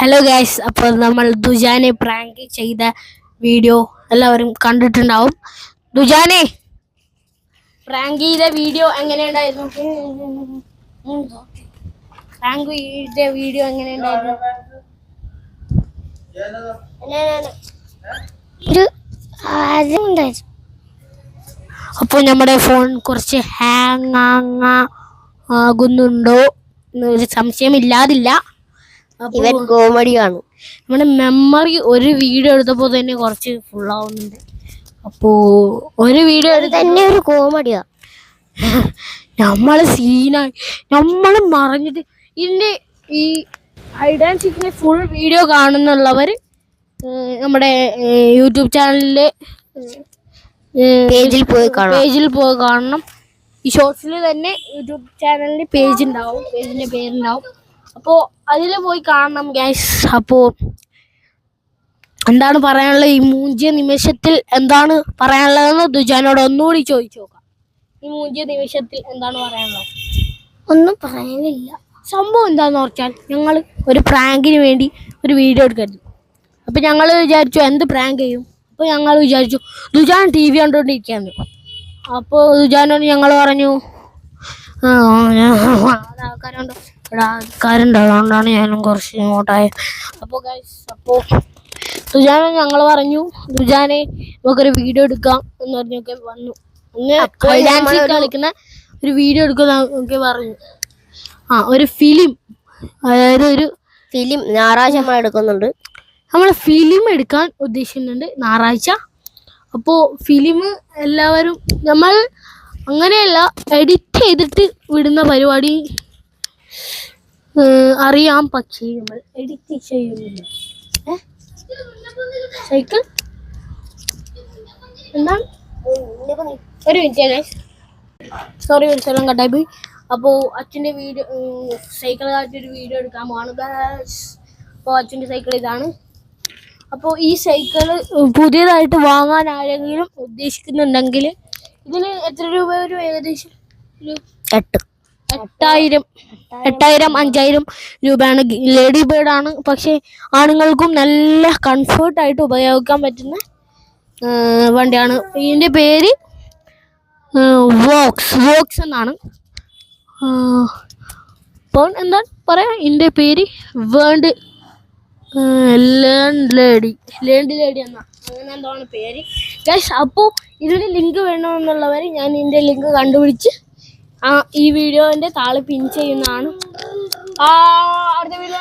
Hello guys, അപ്പോൾ നമ്മൾ ദുജാനെ prank ചെയ്ത വീഡിയോ എല്ലാവരും കണ്ടിട്ടുണ്ടാവും. ദുജാനെ പ്രാങ്ക് ചെയ്ത വീഡിയോ എങ്ങനെയുണ്ടായിരുന്നു? പ്രാങ്ക് ചെയ്ത വീഡിയോ എങ്ങനെയുണ്ടായിരുന്നു? അപ്പോൾ നമ്മുടെ ഫോൺ കുറച്ച് ഹാങ് ആകുന്നുണ്ടോ എന്നൊരു സംശയമില്ലാതില്ല. ഇവൻ കോമഡി കാണും. നമ്മുടെ മെമ്മറി ഒരു വീഡിയോ എടുത്തപ്പോൾ തന്നെ കുറച്ച് ഫുള്ളാവുന്നുണ്ട്. അപ്പോൾ ഒരു വീഡിയോ തന്നെ ഒരു കോമഡിയാ. നമ്മള് സീനായി നമ്മൾ മറിഞ്ഞിട്ട് ഇതിൻ്റെ ഈ ഹൈഡ് ആൻഡ് സീക്കിൻ്റെ ഫുൾ വീഡിയോ കാണുന്നുള്ളവർ നമ്മുടെ യൂട്യൂബ് ചാനലിലെ പേജിൽ പോയി കാണണം. ഈ ഷോർട്സിൽ തന്നെ യൂട്യൂബ് ചാനലിൻ്റെ പേജിൻ്റെ പേരുണ്ടാവും. അപ്പോൾ അതിൽ പോയി കാണണം ഗൈസ്. അപ്പോൾ എന്താണ് പറയാനുള്ളത്? ഈ മൂഞ്ചിയ നിമിഷത്തിൽ എന്താണ് പറയാനുള്ളതെന്ന് ദുജാനോട് ഒന്നുകൂടി ചോദിച്ചു നോക്കാം. ഈ മൂഞ്ചിയ നിമിഷത്തിൽ എന്താണ് പറയാനുള്ളത്? ഒന്നും പറയാനില്ല. സംഭവം എന്താണെന്ന് പറഞ്ഞാൽ, ഞങ്ങൾ ഒരു പ്രാങ്കിന് വേണ്ടി ഒരു വീഡിയോ എടുക്കരുത്. അപ്പോൾ ഞങ്ങൾ വിചാരിച്ചു എന്ത് പ്രാങ്ക് ചെയ്യും. അപ്പോൾ ഞങ്ങൾ വിചാരിച്ചു ദുജാൻ TV കണ്ടുകൊണ്ടിരിക്കുകയാണ്. അപ്പോൾ ദുജാനോട് ഞങ്ങൾ പറഞ്ഞു ആൾക്കാരുണ്ട്, അതുകൊണ്ടാണ് ഞാനും കുറച്ച് ഇങ്ങോട്ടായത്. അപ്പോൾ ദുജാനെ ഞങ്ങൾ പറഞ്ഞു, ദുജാനെ നമുക്കൊരു വീഡിയോ എടുക്കാം എന്ന് പറഞ്ഞൊക്കെ വന്നു. ഡാൻസ് കളിക്കുന്ന ഒരു വീഡിയോ എടുക്കാന്നൊക്കെ പറഞ്ഞു. ഒരു ഫിലിം, അതായത് ഒരു ഫിലിം ഞായറാഴ്ച നമ്മൾ എടുക്കുന്നുണ്ട്. നമ്മൾ ഫിലിം എടുക്കാൻ ഉദ്ദേശിക്കുന്നുണ്ട് ഞായറാഴ്ച. അപ്പോൾ ഫിലിം എല്ലാവരും നമ്മൾ അങ്ങനെയല്ല, എഡിറ്റ് ചെയ്തിട്ട് വിടുന്ന പരിപാടി അറിയാം, പക്ഷേ നമ്മൾ എഡിറ്റ് ചെയ്യുന്നില്ല. സൈക്കിൾ എന്താണ്? ഒരു മിനിറ്റ്, സോറി, ഒരു സ്ഥലം കട്ടായി പോയി. അപ്പോൾ അച്ഛൻ്റെ വീഡിയോ, സൈക്കിൾ കാറ്റൊരു വീഡിയോ എടുക്കാൻ പോവാണ്. അപ്പോൾ അച്ഛൻ്റെ സൈക്കിൾ ഇതാണ്. അപ്പോൾ ഈ സൈക്കിൾ പുതിയതായിട്ട് വാങ്ങാൻ ആരെങ്കിലും ഉദ്ദേശിക്കുന്നുണ്ടെങ്കിൽ ഇതിന് എത്ര രൂപ വരും? ഏകദേശം ഒരു 8,000 5,000 രൂപയാണ്. ലേഡി ബേർഡാണ്, പക്ഷേ ആണുങ്ങൾക്കും നല്ല കംഫർട്ടായിട്ട് ഉപയോഗിക്കാൻ പറ്റുന്ന വണ്ടിയാണ്. ഇതിൻ്റെ പേര് വോക്സ് എന്നാണ്. അപ്പോൾ എന്താണ് പറയാ, ഇതിൻ്റെ പേര് ലേഡി എന്നാ, അങ്ങനെ എന്താണ് പേര് ഗൈസ്. അപ്പോൾ ഇതിൻ്റെ ലിങ്ക് വേണമെന്നുള്ളവർ ഞാൻ ഇതിൻ്റെ ലിങ്ക് കണ്ടുപിടിച്ച് ഈ വീഡിയോൻ്റെ താഴെ പിൻ ചെയ്യുന്നതാണ്. അടുത്ത വീഡിയോ